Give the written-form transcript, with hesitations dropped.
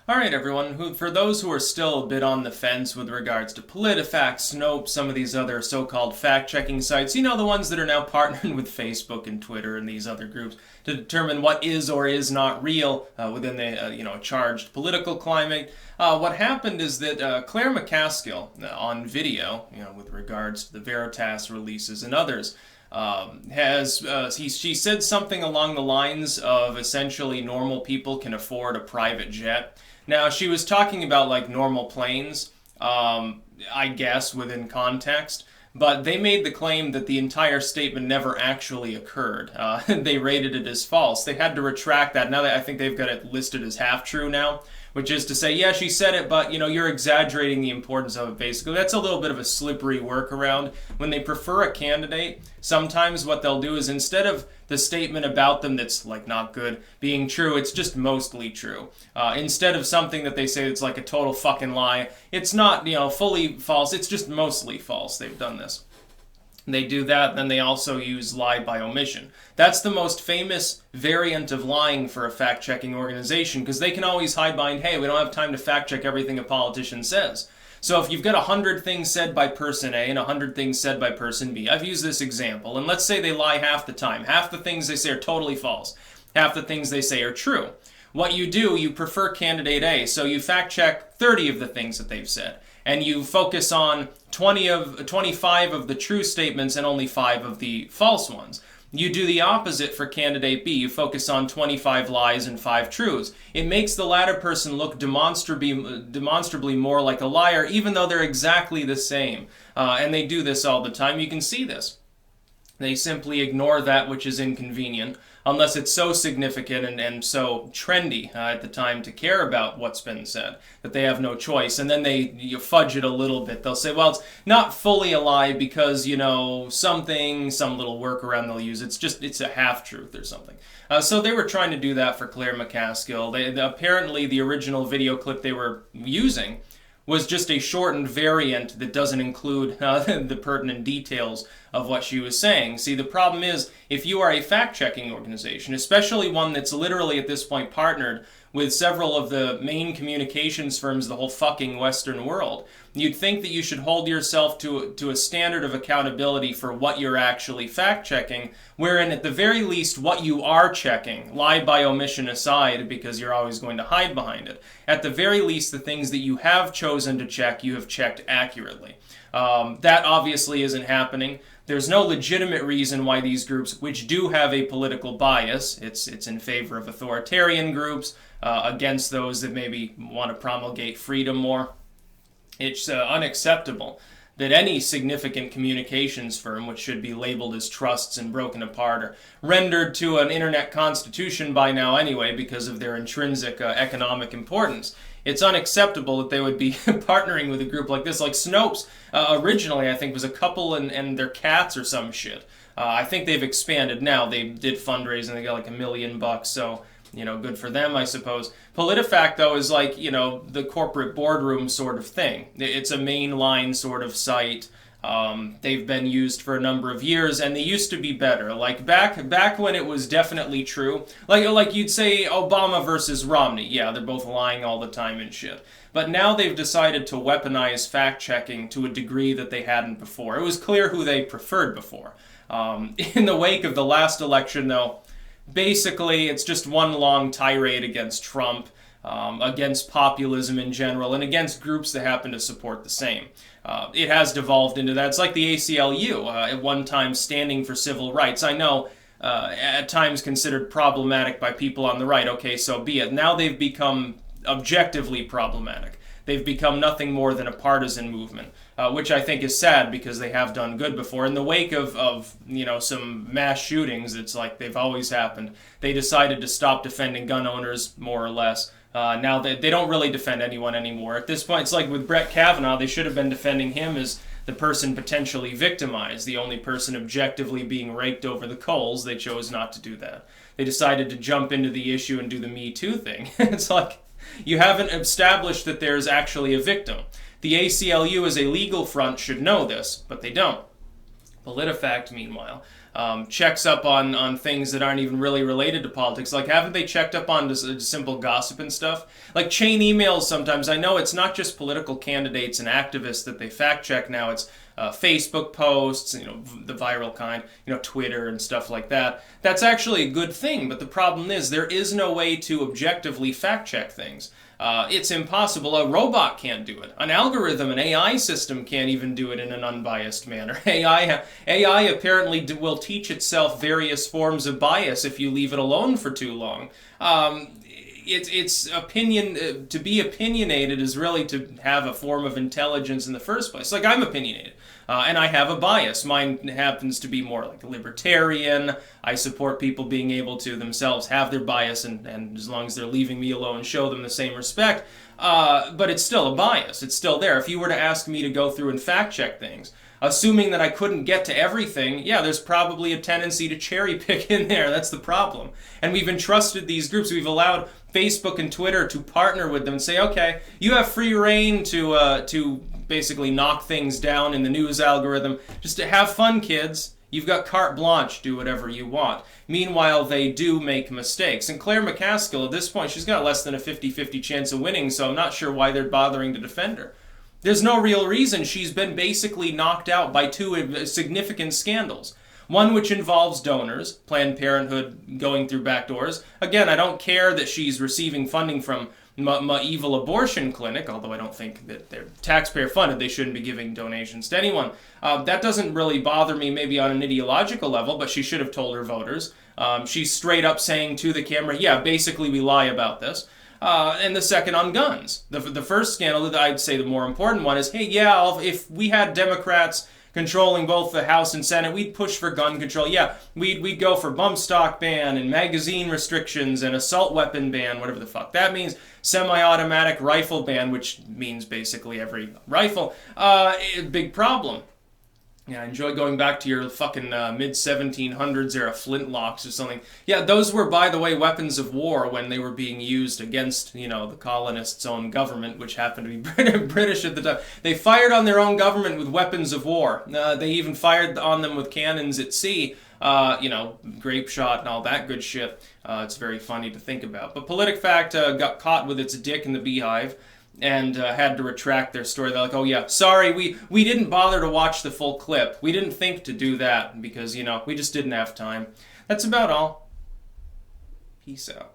All right, everyone. For those who are still a bit on the fence with regards to Politifact, Snopes, some of these other so-called fact-checking sites, the ones that are now partnering with Facebook and Twitter and these other groups to determine what is or is not real within the charged political climate. What happened is that Claire McCaskill on video, with regards to the Retracts releases and others, she said something along the lines of essentially normal people can afford a private jet. Now, she was talking about like normal planes, I guess, within context, but they made the claim that the entire statement never actually occurred. They rated it as false. They had to retract that. Now that I think they've got it listed as half true now, which is to say, yeah, she said it, but you're exaggerating the importance of it. Basically, that's a little bit of a slippery workaround. When they prefer a candidate, sometimes what they'll do is instead of the statement about them that's like not good being true, it's just mostly true. Instead of something that they say that's like a total fucking lie, it's not fully false. It's just mostly false. They've done this. They do that, then they also use lie by omission. That's the most famous variant of lying for a fact-checking organization, because they can always hide behind, hey, we don't have time to fact-check everything a politician says. So if you've got 100 things said by person A and 100 things said by person B, I've used this example, and let's say they lie half the time. Half the things they say are totally false. Half the things they say are true. What you do, you prefer candidate A, so you fact-check 30 of the things that they've said. And you focus on 25 of the true statements and only 5 of the false ones. You do the opposite for candidate B. You focus on 25 lies and 5 truths. It makes the latter person look demonstrably more like a liar, even though they're exactly the same. And they do this all the time. You can see this. They simply ignore that which is inconvenient, unless it's so significant and so trendy at the time to care about what's been said, that they have no choice. And then you fudge it a little bit. They'll say, well, it's not fully a lie because, some little workaround they'll use. It's a half-truth or something. So they were trying to do that for Claire McCaskill. Apparently, the original video clip they were using was just a shortened variant that doesn't include the pertinent details of what she was saying. See, the problem is, if you are a fact-checking organization, especially one that's literally at this point partnered with several of the main communications firms of the whole fucking Western world, you'd think that you should hold yourself to a standard of accountability for what you're actually fact-checking, wherein at the very least what you are checking, lie by omission aside, because you're always going to hide behind it, at the very least the things that you have chosen to check, you have checked accurately. That obviously isn't happening. There's no legitimate reason why these groups, which do have a political bias, it's in favor of authoritarian groups, against those that maybe want to promulgate freedom more. It's unacceptable that any significant communications firm, which should be labeled as trusts and broken apart, or rendered to an internet constitution by now anyway because of their intrinsic economic importance. It's unacceptable that they would be partnering with a group like this. Like Snopes, originally I think was a couple and their cats or some shit. I think they've expanded now. They did fundraising, they got like $1 million, so good for them, I suppose. Politifact, though, is like, the corporate boardroom sort of thing. It's a mainline sort of site. They've been used for a number of years, and they used to be better. Like, back when it was definitely true, like you'd say Obama versus Romney. Yeah, they're both lying all the time and shit. But now they've decided to weaponize fact-checking to a degree that they hadn't before. It was clear who they preferred before. In the wake of the last election, though, basically, it's just one long tirade against Trump, against populism in general, and against groups that happen to support the same. It has devolved into that. It's like the ACLU, at one time standing for civil rights. I know, at times considered problematic by people on the right. Okay, so be it. Now they've become objectively problematic. They've become nothing more than a partisan movement, which I think is sad because they have done good before. In the wake of some mass shootings, it's like they've always happened. They decided to stop defending gun owners, more or less. Now they don't really defend anyone anymore. At this point, it's like with Brett Kavanaugh, they should have been defending him as the person potentially victimized, the only person objectively being raked over the coals. They chose not to do that. They decided to jump into the issue and do the Me Too thing. It's like, you haven't established that there's actually a victim. The ACLU as a legal front should know this, but they don't. Politifact, meanwhile, checks up on things that aren't even really related to politics. Like, haven't they checked up on just simple gossip and stuff? Like chain emails sometimes. I know it's not just political candidates and activists that they fact check now. It's Facebook posts, the viral kind, Twitter and stuff like that. That's actually a good thing, but the problem is there is no way to objectively fact check things. It's impossible. A robot can't do it. An algorithm, an AI system can't even do it in an unbiased manner. AI apparently will teach itself various forms of bias if you leave it alone for too long. It's opinion. To be opinionated is really to have a form of intelligence in the first place. Like, I'm opinionated, and I have a bias. Mine happens to be more like libertarian. I support people being able to themselves have their bias, and as long as they're leaving me alone, show them the same respect. But it's still a bias. It's still there. If you were to ask me to go through and fact check things, assuming that I couldn't get to everything, yeah, there's probably a tendency to cherry pick in there. That's the problem. And we've entrusted these groups. We've allowed Facebook and Twitter to partner with them and say, okay, you have free reign to basically knock things down in the news algorithm. Just to have fun, kids. You've got carte blanche. Do whatever you want. Meanwhile, they do make mistakes. And Claire McCaskill, at this point, she's got less than a 50-50 chance of winning, so I'm not sure why they're bothering to defend her. There's no real reason. She's been basically knocked out by two significant scandals. One which involves donors, Planned Parenthood going through back doors. Again, I don't care that she's receiving funding from my evil abortion clinic, although I don't think that they're taxpayer funded. They shouldn't be giving donations to anyone. That doesn't really bother me maybe on an ideological level, but she should have told her voters. She's straight up saying to the camera, yeah, basically we lie about this. And the second on guns. The first scandal, that I'd say the more important one, is, hey, yeah, if we had Democrats controlling both the House and Senate, we'd push for gun control. Yeah, we'd go for bump stock ban and magazine restrictions and assault weapon ban, whatever the fuck that means. Semi-automatic rifle ban, which means basically every rifle. Big problem. Yeah, I enjoy going back to your fucking mid-1700s era flintlocks or something. Yeah, those were, by the way, weapons of war when they were being used against, the colonists' own government, which happened to be British at the time. They fired on their own government with weapons of war. They even fired on them with cannons at sea, grape shot and all that good shit. It's very funny to think about. But Politifact got caught with its dick in the beehive and had to retract their story. They're like, oh yeah, sorry, we didn't bother to watch the full clip. We didn't think to do that because, we just didn't have time. That's about all. Peace out.